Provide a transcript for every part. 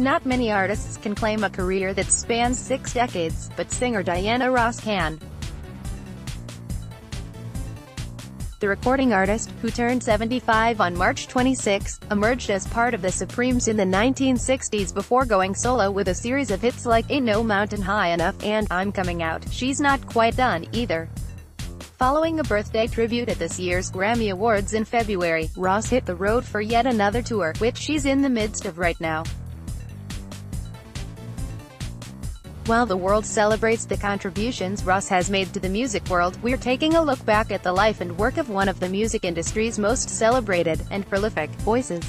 Not many artists can claim a career that spans 6 decades, but singer Diana Ross can. The recording artist, who turned 75 on March 26, emerged as part of the Supremes in the 1960s before going solo with a series of hits like Ain't No Mountain High Enough and I'm Coming Out. She's not quite done, either. Following a birthday tribute at this year's Grammy Awards in February, Ross hit the road for yet another tour, which she's in the midst of right now. While the world celebrates the contributions Ross has made to the music world, we're taking a look back at the life and work of one of the music industry's most celebrated and prolific voices.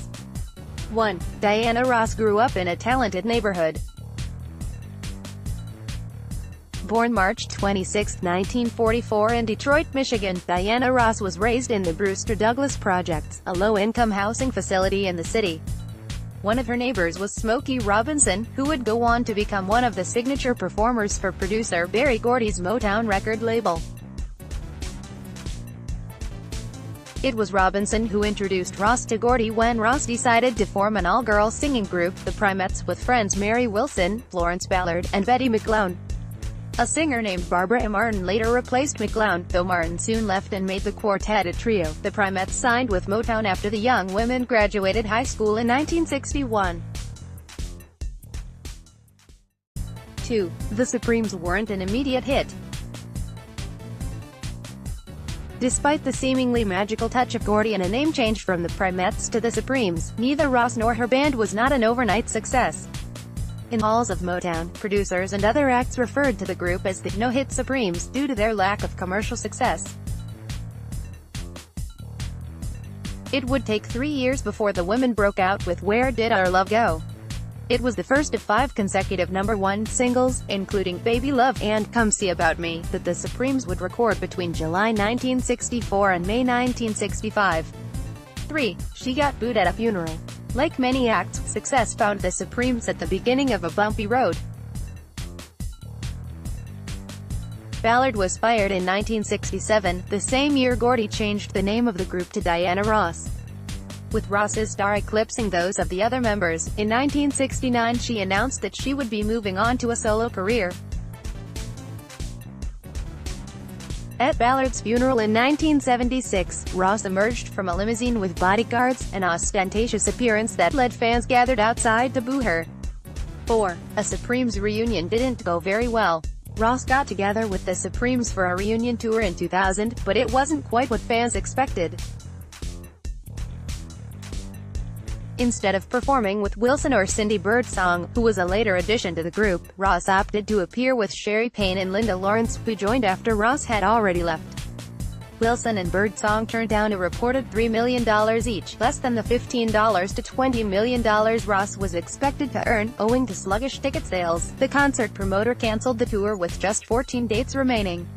1. Diana Ross grew up in a talented neighborhood. Born March 26, 1944 in Detroit, Michigan, Diana Ross was raised in the Brewster Douglas Projects, a low-income housing facility in the city. One of her neighbors was Smokey Robinson, who would go on to become one of the signature performers for producer Berry Gordy's Motown record label. It was Robinson who introduced Ross to Gordy when Ross decided to form an all-girl singing group, the Primettes, with friends Mary Wilson, Florence Ballard, and Betty McClown. A singer named Barbara Martin later replaced McClown, though Martin soon left and made the quartet a trio. The Primettes signed with Motown after the young women graduated high school in 1961. 2. The Supremes weren't an immediate hit. Despite the seemingly magical touch of Gordy and a name change from the Primettes to the Supremes, neither Ross nor her band was not an overnight success. In halls of Motown, producers and other acts referred to the group as the no-hit Supremes, due to their lack of commercial success. It would take 3 years before the women broke out with Where Did Our Love Go? It was the first of 5 consecutive #1 singles, including Baby Love and Come See About Me, that the Supremes would record between July 1964 and May 1965. 3. She Got Booed at a Funeral. Like many acts, success found the Supremes at the beginning of a bumpy road. Ballard was fired in 1967, the same year Gordy changed the name of the group to Diana Ross, with Ross's star eclipsing those of the other members. In 1969 she announced that she would be moving on to a solo career. At Ballard's funeral in 1976, Ross emerged from a limousine with bodyguards, an ostentatious appearance that led fans gathered outside to boo her. 4. A Supremes reunion didn't go very well. Ross got together with the Supremes for a reunion tour in 2000, but it wasn't quite what fans expected. Instead of performing with Wilson or Cindy Birdsong, who was a later addition to the group, Ross opted to appear with Sherry Payne and Linda Lawrence, who joined after Ross had already left. Wilson and Birdsong turned down a reported $3 million each, less than the $15 to $20 million Ross was expected to earn, owing to sluggish ticket sales. The concert promoter canceled the tour with just 14 dates remaining.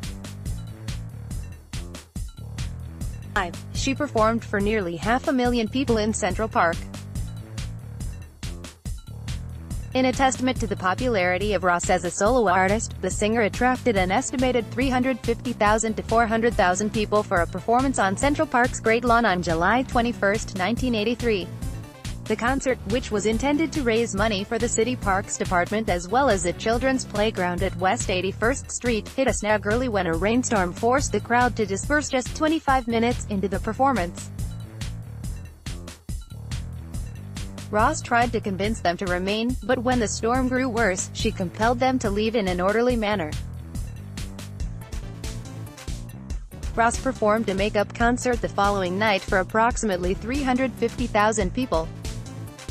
5. She performed for nearly 500,000 people in Central Park. In a testament to the popularity of Ross as a solo artist, the singer attracted an estimated 350,000 to 400,000 people for a performance on Central Park's Great Lawn on July 21, 1983. The concert, which was intended to raise money for the city parks department as well as a children's playground at West 81st Street, hit a snag early when a rainstorm forced the crowd to disperse just 25 minutes into the performance. Ross tried to convince them to remain, but when the storm grew worse, she compelled them to leave in an orderly manner. Ross performed a make-up concert the following night for approximately 350,000 people.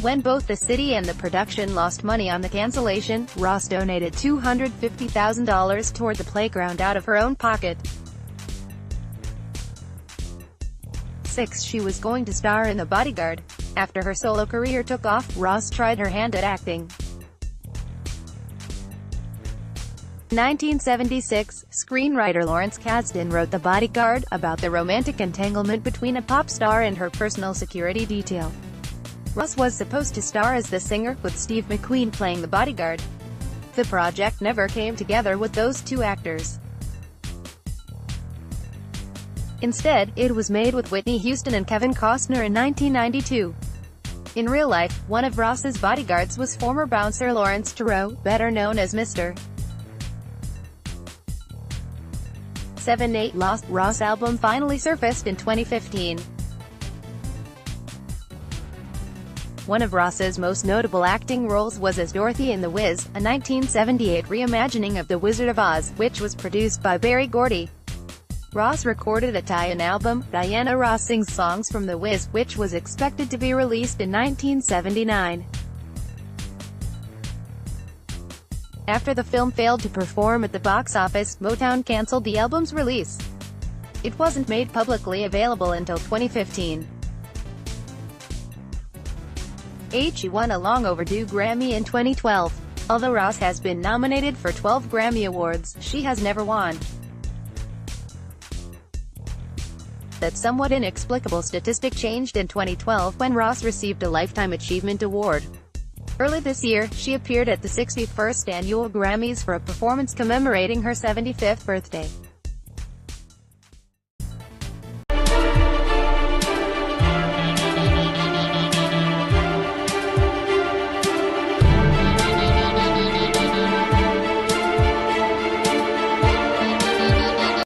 When both the city and the production lost money on the cancellation, Ross donated $250,000 toward the playground out of her own pocket. 6. She was going to star in The Bodyguard. After her solo career took off, Ross tried her hand at acting. In 1976, screenwriter Lawrence Kasdan wrote The Bodyguard, about the romantic entanglement between a pop star and her personal security detail. Ross was supposed to star as the singer, with Steve McQueen playing the bodyguard. The project never came together with those two actors. Instead, it was made with Whitney Houston and Kevin Costner in 1992. In real life, one of Ross's bodyguards was former bouncer Lawrence Turreau, better known as Mr. 7-8. Lost Ross album finally surfaced in 2015. One of Ross's most notable acting roles was as Dorothy in The Wiz, a 1978 reimagining of The Wizard of Oz, which was produced by Berry Gordy. Ross recorded a tie-in album, Diana Ross Sings Songs from The Wiz, which was expected to be released in 1979. After the film failed to perform at the box office, Motown canceled the album's release. It wasn't made publicly available until 2015. She won a long-overdue Grammy in 2012. Although Ross has been nominated for 12 Grammy Awards, she has never won. That somewhat inexplicable statistic changed in 2012 when Ross received a Lifetime Achievement Award. Early this year, she appeared at the 61st Annual Grammys for a performance commemorating her 75th birthday.